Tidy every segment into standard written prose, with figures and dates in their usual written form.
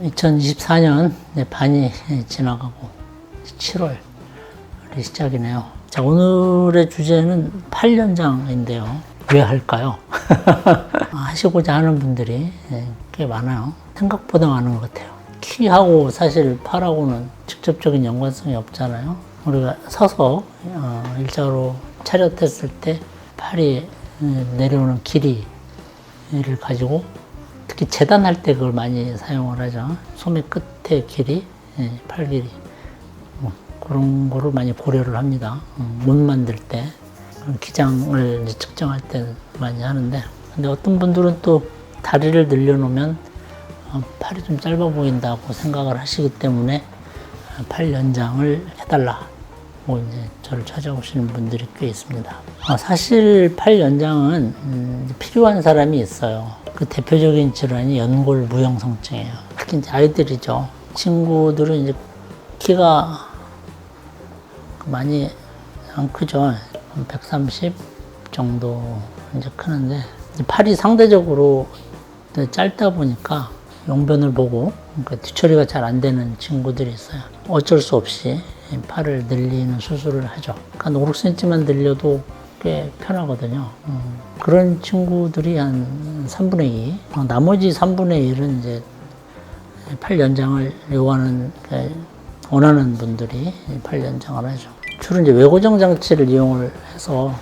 2024년 반이 지나가고 7월이 시작이네요. 자, 오늘의 주제는 팔연장인데요. 왜 할까요? 하시고자 하는 분들이 꽤 많아요. 생각보다 많은 것 같아요. 키하고 사실 팔하고는 직접적인 연관성이 없잖아요. 우리가 서서 일자로 차렷했을 때 팔이 내려오는 길이를 가지고 특히 재단할 때 그걸 많이 사용을 하죠. 소매 끝의 길이, 팔 길이. 그런 거를 많이 고려를 합니다. 옷 만들 때, 기장을 이제 측정할 때 많이 하는데, 근데 어떤 분들은 또 다리를 늘려놓으면 팔이 좀 짧아 보인다고 생각을 하시기 때문에 팔 연장을 해달라. 이제 저를 찾아오시는 분들이 꽤 있습니다. 사실 팔 연장은 필요한 사람이 있어요. 그 대표적인 질환이 연골 무형성증이에요. 특히 이제 아이들이죠. 친구들은 이제 키가 많이 안 크죠. 130 정도 이제 크는데 팔이 상대적으로 짧다 보니까 용변을 보고 그러니까 뒤처리가 잘 안 되는 친구들이 있어요. 어쩔 수 없이 팔을 늘리는 수술을 하죠. 한 5cm만 늘려도 꽤 편하거든요. 그런 친구들이 한 3분의 2, 나머지 3분의 1은 이제 팔 연장을 원하는 분들이 팔 연장을 하죠. 주로 이제 외고정 장치를 이용을 해서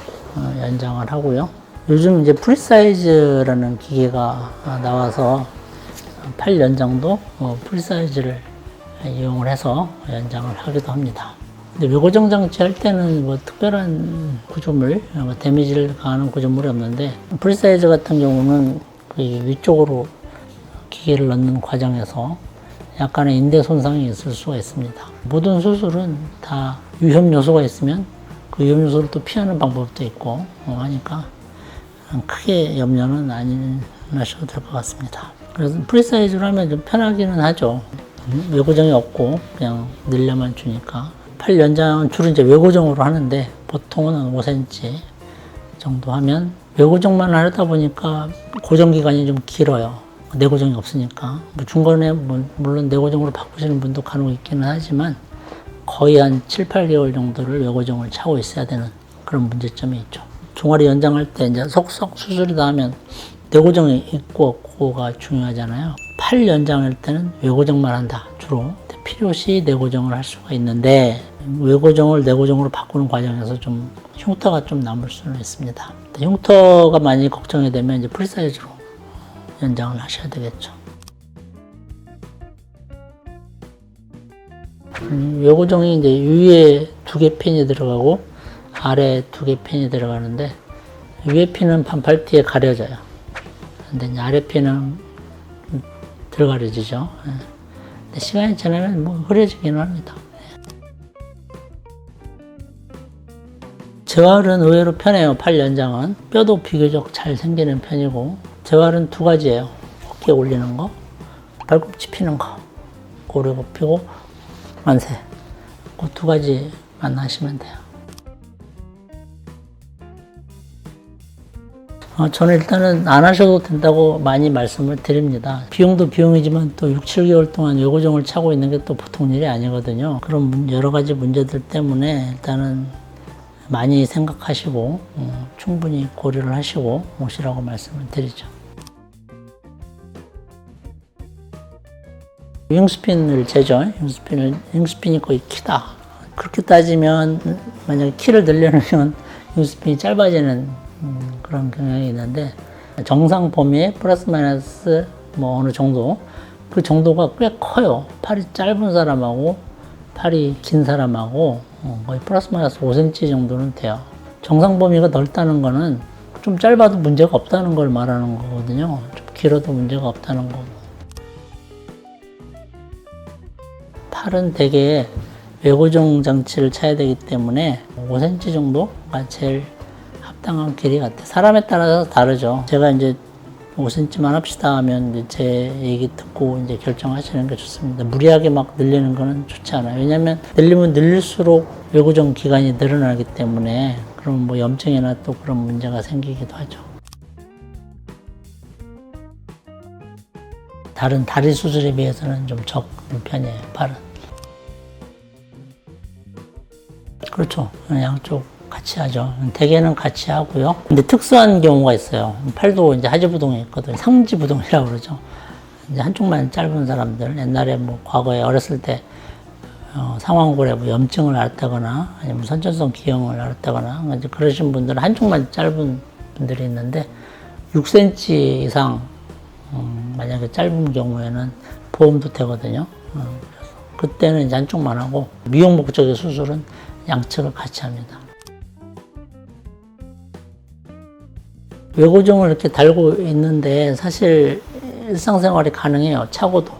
연장을 하고요. 요즘 이제 프리사이즈라는 기계가 나와서 팔 연장도 프리사이즈를 이용을 해서 연장을 하기도 합니다. 근데 외고정 장치 할 때는 뭐 특별한 구조물, 데미지를 가하는 구조물이 없는데 프리사이즈 같은 경우는 그 위쪽으로 기계를 넣는 과정에서 약간의 인대 손상이 있을 수가 있습니다. 모든 수술은 다 위험 요소가 있으면 그 위험 요소를 또 피하는 방법도 있고 하니까 크게 염려는 안 하셔도 될 것 같습니다. 그래서 프리사이즈로 하면 좀 편하기는 하죠. 외고정이 없고 그냥 늘려만 주니까. 팔 연장은 주로 이제 외고정으로 하는데 보통은 5cm 정도 하면 외고정만 하다 보니까 고정 기간이 좀 길어요. 내고정이 없으니까. 중간에 물론 내고정으로 바꾸시는 분도 간혹 있기는 하지만 거의 한 7, 8개월 정도를 외고정을 차고 있어야 되는 그런 문제점이 있죠. 종아리 연장할 때 이제 속속 수술이 다 하면 내고정이 있고 없고가 중요하잖아요. 팔 연장할 때는 외고정만 한다, 주로. 필요시 내고정을 할 수가 있는데 외고정을 내고정으로 바꾸는 과정에서 좀 흉터가 좀 남을 수는 있습니다. 흉터가 많이 걱정이 되면 이제 프리사이즈로 연장을 하셔야 되겠죠. 외고정이 이제 위에 2개 핀이 들어가고 아래 2개 핀이 들어가는데 위에 핀은 반팔티에 가려져요. 근데 이제 아래 핀은 덜 가려지죠. 근데 시간이 지나면 흐려지기는 합니다. 재활은 의외로 편해요. 팔 연장은 뼈도 비교적 잘 생기는 편이고 재활은 2가지예요. 어깨 올리는 거, 발꿈치 피는 거, 고리고 피고 만세. 그 2가지만 하시면 돼요. 저는 일단은 안 하셔도 된다고 많이 말씀을 드립니다. 비용도 비용이지만 또 6, 7개월 동안 외고정을 차고 있는 게 또 보통 일이 아니거든요. 그런 여러 가지 문제들 때문에 일단은 많이 생각하시고 충분히 고려를 하시고 오시라고 말씀을 드리죠. 윙스핀을 재죠. 윙스핀이 거의 키다. 그렇게 따지면 만약에 키를 늘려놓으면 윙스핀이 짧아지는 그런 경향이 있는데 정상 범위에 플러스 마이너스 어느 정도 그 정도가 꽤 커요. 팔이 짧은 사람하고 팔이 긴 사람하고 거의 플러스 마이너스 5cm 정도는 돼요. 정상 범위가 넓다는 거는 좀 짧아도 문제가 없다는 걸 말하는 거거든요. 좀 길어도 문제가 없다는 거고. 팔은 대개 외고정 장치를 차야 되기 때문에 5cm 정도가 제일 합당한 길이 같아요. 사람에 따라서 다르죠. 제가 이제 5cm만 합시다 하면 이제 제 얘기 듣고 이제 결정하시는 게 좋습니다. 무리하게 막 늘리는 거는 좋지 않아요. 왜냐면 늘리면 늘릴수록 외고정 기간이 늘어나기 때문에 그럼 염증이나 또 그런 문제가 생기기도 하죠. 다른 다리 수술에 비해서는 좀 적은 편이에요, 팔은. 그렇죠. 양쪽 같이 하죠. 대개는 같이 하고요. 근데 특수한 경우가 있어요. 팔도 이제 하지부동이 있거든요. 상지부동이라고 그러죠. 이제 한쪽만 짧은 사람들, 옛날에 뭐 과거에 어렸을 때 상완골에 뭐 염증을 앓았다거나 아니면 선천성 기형을 앓았다거나 이제 그러신 분들은 한쪽만 짧은 분들이 있는데 6cm 이상 만약에 짧은 경우에는 보험도 되거든요. 그래서 그때는 이제 한쪽만 하고 미용 목적의 수술은 양측을 같이 합니다. 외고정을 이렇게 달고 있는데 사실 일상생활이 가능해요. 차고도.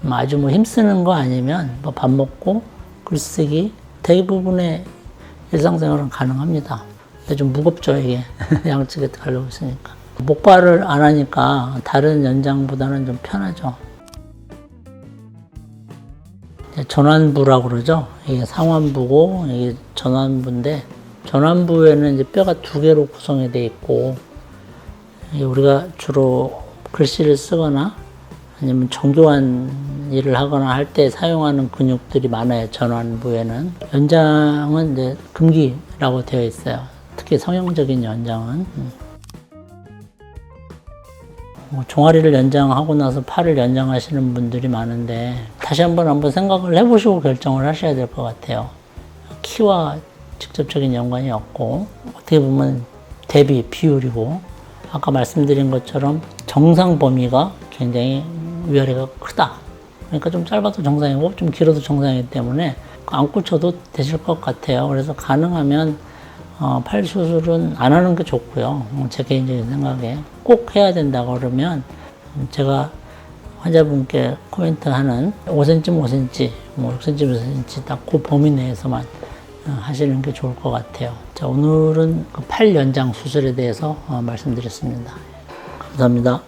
아주 뭐 힘쓰는 거 아니면 뭐 밥 먹고 글쓰기 대부분의 일상생활은 가능합니다. 근데 좀 무겁죠, 이게. 양측에 달고 있으니까. 목발을 안 하니까 다른 연장보다는 좀 편하죠. 전완부라고 그러죠. 이게 상완부고 이게 전완부인데 전완부에는 이제 뼈가 두 개로 구성이 되어 있고 우리가 주로 글씨를 쓰거나 아니면 정교한 일을 하거나 할 때 사용하는 근육들이 많아요. 전완부에는. 연장은 이제 금기라고 되어 있어요. 특히 성형적인 연장은. 뭐 종아리를 연장하고 나서 팔을 연장하시는 분들이 많은데 다시 한번 생각을 해보시고 결정을 하셔야 될 것 같아요. 키와 직접적인 연관이 없고 어떻게 보면 대비 비율이고 아까 말씀드린 것처럼 정상 범위가 굉장히 위아래가 크다. 그러니까 좀 짧아도 정상이고 좀 길어도 정상이기 때문에 안 꽂혀도 되실 것 같아요. 그래서 가능하면 팔 수술은 안 하는 게 좋고요. 제 개인적인 생각에 꼭 해야 된다고 그러면 제가 환자분께 코멘트하는 5cm, 5cm, 뭐 6cm, 6cm 딱 그 범위 내에서만 하시는 게 좋을 것 같아요. 자, 오늘은 그 팔 연장 수술에 대해서 말씀드렸습니다. 감사합니다.